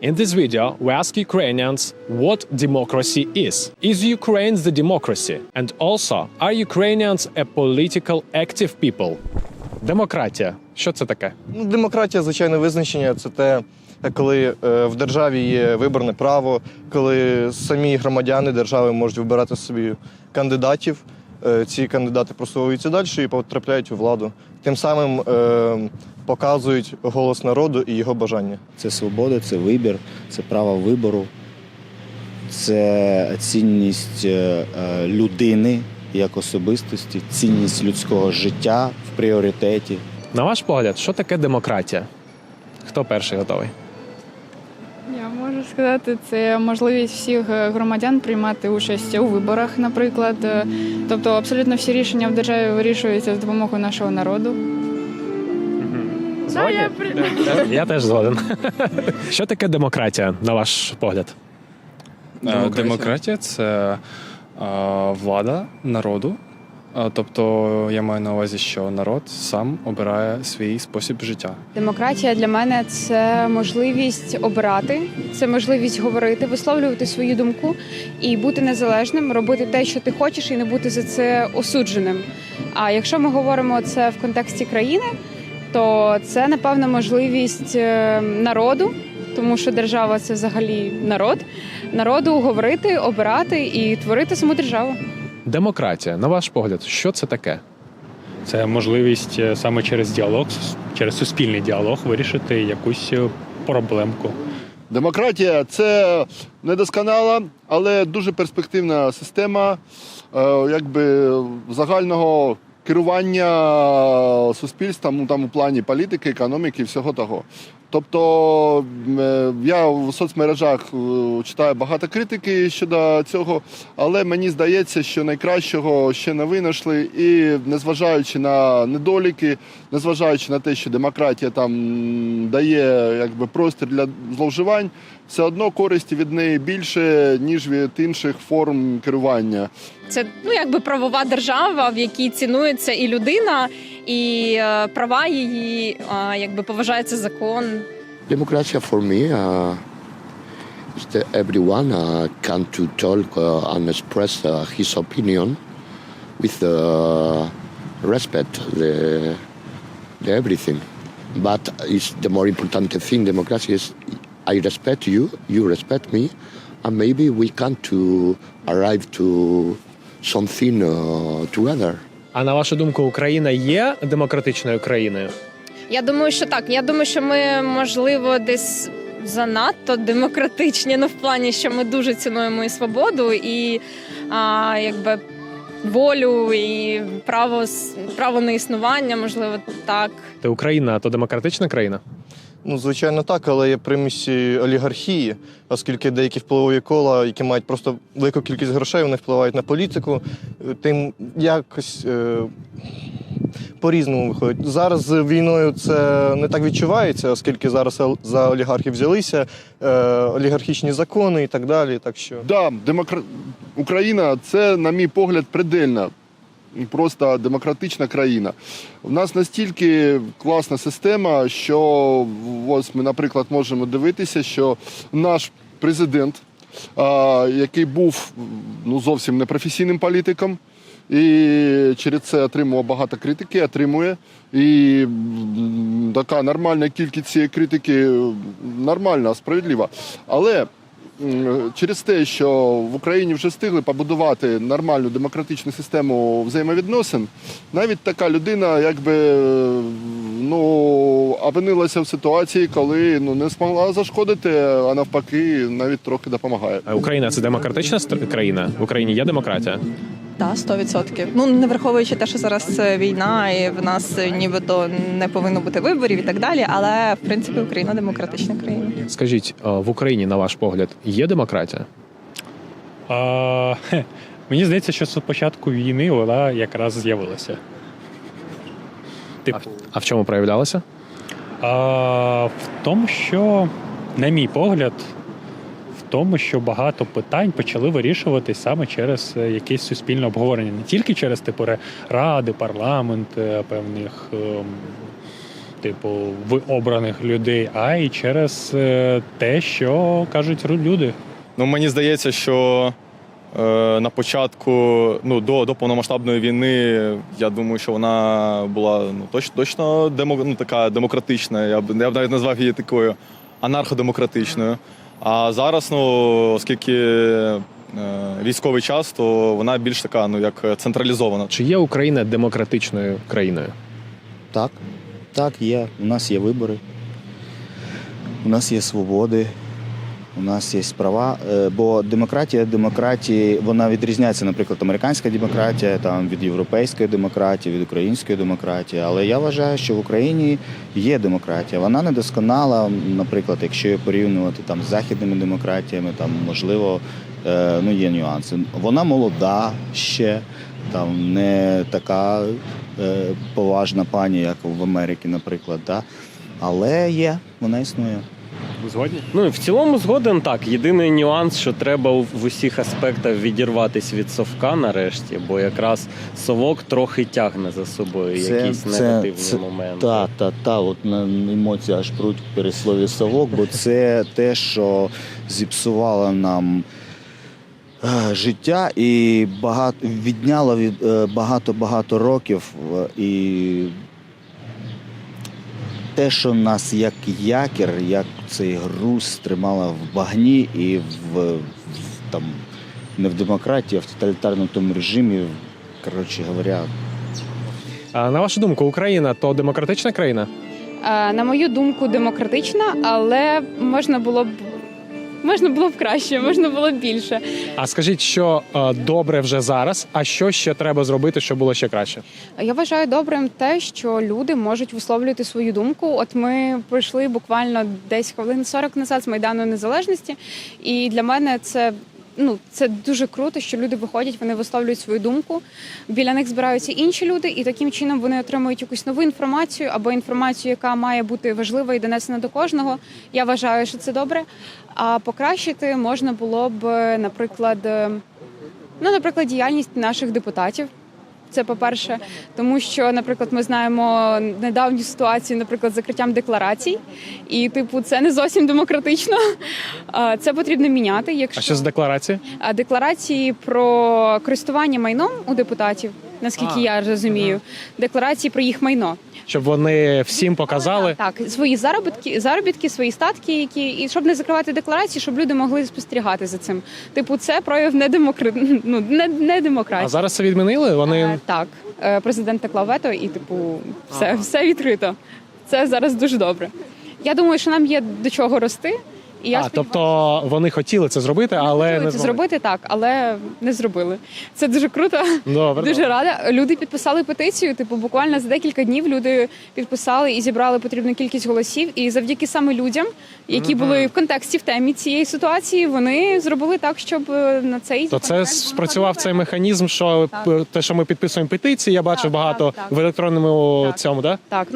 In this video, we ask Ukrainians what democracy is. Is Ukraine the democracy? And also, are Ukrainians a political active people? Демократія. Що це таке? Демократія, звичайне визначення, це те, коли в державі є виборне право, коли самі громадяни держави можуть вибирати собі кандидатів, ці кандидати просовуються далі і потрапляють у владу. Тим самим показують голос народу і його бажання. Це свобода, це вибір, це право вибору, це цінність людини як особистості, цінність людського життя в пріоритеті. На ваш погляд, що таке демократія? Хто перший готовий? Я можу сказати, це можливість всіх громадян приймати участь у виборах, наприклад. Тобто абсолютно всі рішення в державі вирішуються з допомогою нашого народу. Згодні? Я теж згоден. Що таке демократія, на ваш погляд? Демократія – це влада народу. Тобто я маю на увазі, що народ сам обирає свій спосіб життя. Демократія для мене – це можливість обирати, це можливість говорити, висловлювати свою думку і бути незалежним, робити те, що ти хочеш, і не бути за це осудженим. А якщо ми говоримо це в контексті країни, то це, напевно, можливість народу, тому що держава – це взагалі народу говорити, обирати і творити саму державу. Демократія, на ваш погляд, що це таке? Це можливість саме через діалог, через суспільний діалог вирішити якусь проблемку. Демократія – це недосконала, але дуже перспективна система загального керування суспільством там у плані політики, економіки і всього того. Тобто я в соцмережах читаю багато критики щодо цього, але мені здається, що найкращого ще не винайшли, і незважаючи на недоліки, незважаючи на те, що демократія там дає простір для зловживань, все одно користі від неї більше, ніж від інших форм керування. Це правова держава, в якій цінується і людина, і права її, поважається закон. Democracy for me is that everyone can to talk and express his opinion with respect the everything. But it's the more important thing. Democracy is I respect you, you respect me, and maybe we can to arrive to something together. А на вашу думку, Україна є демократичною країною? Я думаю, що так. Я думаю, що ми, можливо, десь занадто демократичні, в плані, що ми дуже цінуємо і свободу, і волю, і право на існування, можливо, так. Та Україна – то демократична країна? Звичайно так, але є примісі олігархії, оскільки деякі впливові кола, які мають просто велику кількість грошей, вони впливають на політику, тим якось по-різному виходить. Зараз з війною це не так відчувається, оскільки зараз за олігархів взялися, олігархічні закони і так далі. Так що... Україна – це, на мій погляд, предельна, просто демократична країна. У нас настільки класна система, що ось ми, наприклад, можемо дивитися, що наш президент, який був зовсім непрофесійним політиком, і через це отримував багато критики, отримує. І така нормальна кількість цієї критики нормальна, справедлива. Але через те, що в Україні вже встигли побудувати нормальну демократичну систему взаємовідносин, навіть така людина опинилася в ситуації, коли не змогла зашкодити, а навпаки навіть трохи допомагає. Україна – це демократична країна? В Україні є демократія? Так, 100%. Не враховуючи те, що зараз війна, і в нас нібито не повинно бути виборів і так далі, але, в принципі, Україна демократична країна. Скажіть, в Україні, на ваш погляд, є демократія? Мені здається, що з початку війни вона якраз з'явилася. А в чому проявлялася? В тому, що, на мій погляд, тому, що багато питань почали вирішуватись саме через якесь суспільне обговорення. Не тільки через ради, парламент, типу, в обраних людей, а й через те, що кажуть люди. Ну, мені здається, що на початку, ну, до повномасштабної війни, я думаю, що вона була точно така демократична. Я б навіть назвав її такою анарходемократичною. А зараз, оскільки військовий час, то вона більш така, як централізована. Чи є Україна демократичною країною? Так, є. У нас є вибори, у нас є свободи, у нас є права. Бо демократія, вона відрізняється, наприклад, американська демократія там, від європейської демократії, від української демократії. Але я вважаю, що в Україні є демократія. Вона недосконала, наприклад, якщо її порівнювати там, з західними демократіями, там, можливо, є нюанси. Вона молода ще, там, не така поважна пані, як в Америці, наприклад. Да? Але вона існує. Ви згодні? Ну, в цілому згоден так. Єдиний нюанс, що треба в усіх аспектах відірватись від совка нарешті, бо якраз совок трохи тягне за собою якісь негативні моменти. От на емоції аж пруть при слові совок, бо це те, що зіпсувало нам життя і відняло від багато років, і те, що нас як якір, як цей груз тримало в багні і не в демократії, а в тоталітарному тому режимі, коротше говоря. А на вашу думку, Україна то демократична країна? На мою думку, демократична, але можна було б краще, можна було б більше. А скажіть, що добре вже зараз, а що ще треба зробити, щоб було ще краще? Я вважаю добрим те, що люди можуть висловлювати свою думку. От ми пройшли буквально десь хвилин 40 назад з Майдану Незалежності, і для мене це дуже круто, що люди виходять, вони висловлюють свою думку. Біля них збираються інші люди, і таким чином вони отримують якусь нову інформацію або інформацію, яка має бути важлива і донесена до кожного. Я вважаю, що це добре. А покращити можна було б, наприклад, діяльність наших депутатів. Це по-перше, тому що, наприклад, ми знаємо недавню ситуацію, наприклад, з закриттям декларацій, і, це не зовсім демократично. Це потрібно міняти. А що з декларації? Декларації про користування майном у депутатів, наскільки я розумію, декларації про їх майно. Щоб вони всім показали? Так, свої заробітки, свої статки, і щоб не закривати декларації, щоб люди могли спостерігати за цим. Це прояв недемократії. А зараз це відмінили? Вони... Так, президент наклав вето і, все відкрито. Це зараз дуже добре. Я думаю, що нам є до чого рости. Тобто вони хотіли це зробити, але не зробити так, але не зробили. Це дуже круто. Добре. Дуже рада. Люди підписали петицію. Буквально за декілька днів люди підписали і зібрали потрібну кількість голосів. І завдяки саме людям, які були в контексті в темі цієї ситуації, вони зробили так, щоб на цей то це спрацював цей механізм, що те, що ми підписуємо петиції, я бачив багато в електронному цьому, да? Так.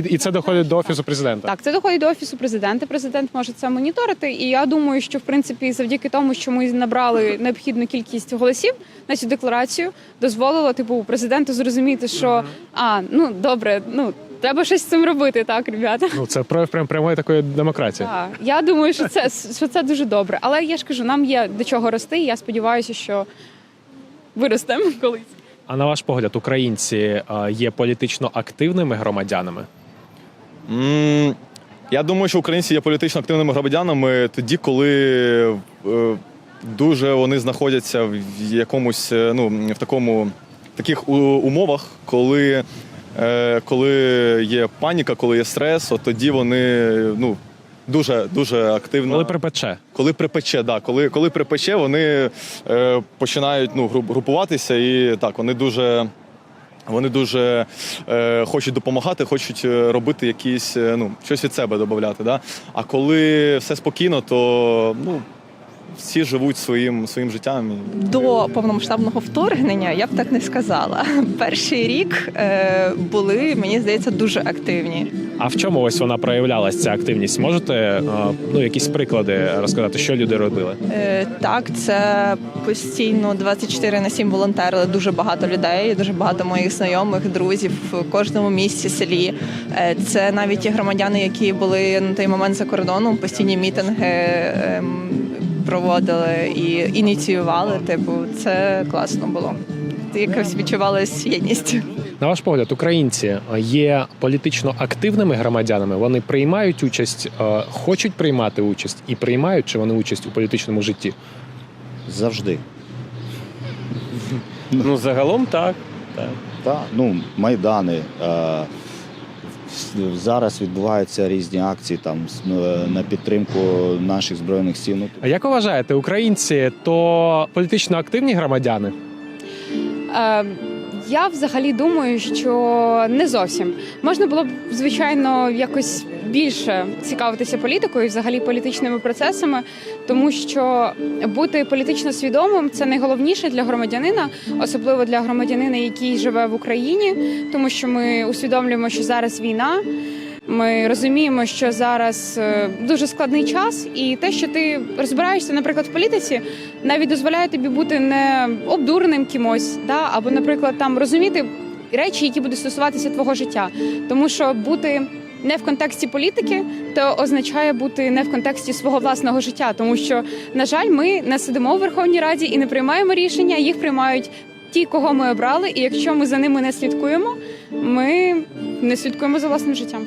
І це доходить до Офісу президента. Так, це доходить до Офісу президента. Президент може це моніторити. І я думаю, що, в принципі, завдяки тому, що ми набрали необхідну кількість голосів на цю декларацію, дозволило, президенту зрозуміти, що, добре, треба щось з цим робити, так, ребята. Це прояв прямої такої демократії. Так, я думаю, що це дуже добре. Але я ж кажу, нам є до чого рости, і я сподіваюся, що виростемо колись. А на ваш погляд, українці є політично активними громадянами? Я думаю, що українці є політично активними громадянами тоді, коли дуже вони знаходяться в якомусь, в таких умовах, коли є паніка, коли є стрес, от тоді вони, дуже активно. Коли припече. Коли припече, вони починають, групуватися і так, вони дуже хочуть допомагати, хочуть робити щось від себе додати. Да? А коли все спокійно, то всі живуть своїм життям. До повномасштабного вторгнення я б так не сказала. Перший рік були, мені здається, дуже активні. А в чому ось вона проявлялась, ця активність? Можете якісь приклади розказати, що люди робили? Так, це постійно 24/7 волонтерили дуже багато людей, дуже багато моїх знайомих, друзів в кожному місті, селі. Це навіть ті громадяни, які були на той момент за кордоном, постійні мітинги проводили і ініціювали. Це класно було. Якось відчувалась єдність. На ваш погляд, українці є політично активними громадянами? Вони приймають участь, хочуть приймати участь і приймають, чи вони участь у політичному житті? Завжди. Ну, загалом так. Так, майдани. Зараз відбуваються різні акції там на підтримку наших Збройних сил. А як ви вважаєте, українці то політично активні громадяни? Я взагалі думаю, що не зовсім. Можна було б, звичайно, якось більше цікавитися політикою і взагалі політичними процесами, тому що бути політично свідомим – це найголовніше для громадянина, особливо для громадянина, який живе в Україні, тому що ми усвідомлюємо, що зараз війна, ми розуміємо, що зараз дуже складний час, і те, що ти розбираєшся, наприклад, в політиці, навіть дозволяє тобі бути не обдуреним кимось, або, наприклад, там розуміти речі, які будуть стосуватися твого життя. Тому що бути не в контексті політики, то означає бути не в контексті свого власного життя. Тому що, на жаль, ми не сидимо в Верховній Раді і не приймаємо рішення, їх приймають ті, кого ми обрали, і якщо ми за ними не слідкуємо, ми не слідкуємо за власним життям.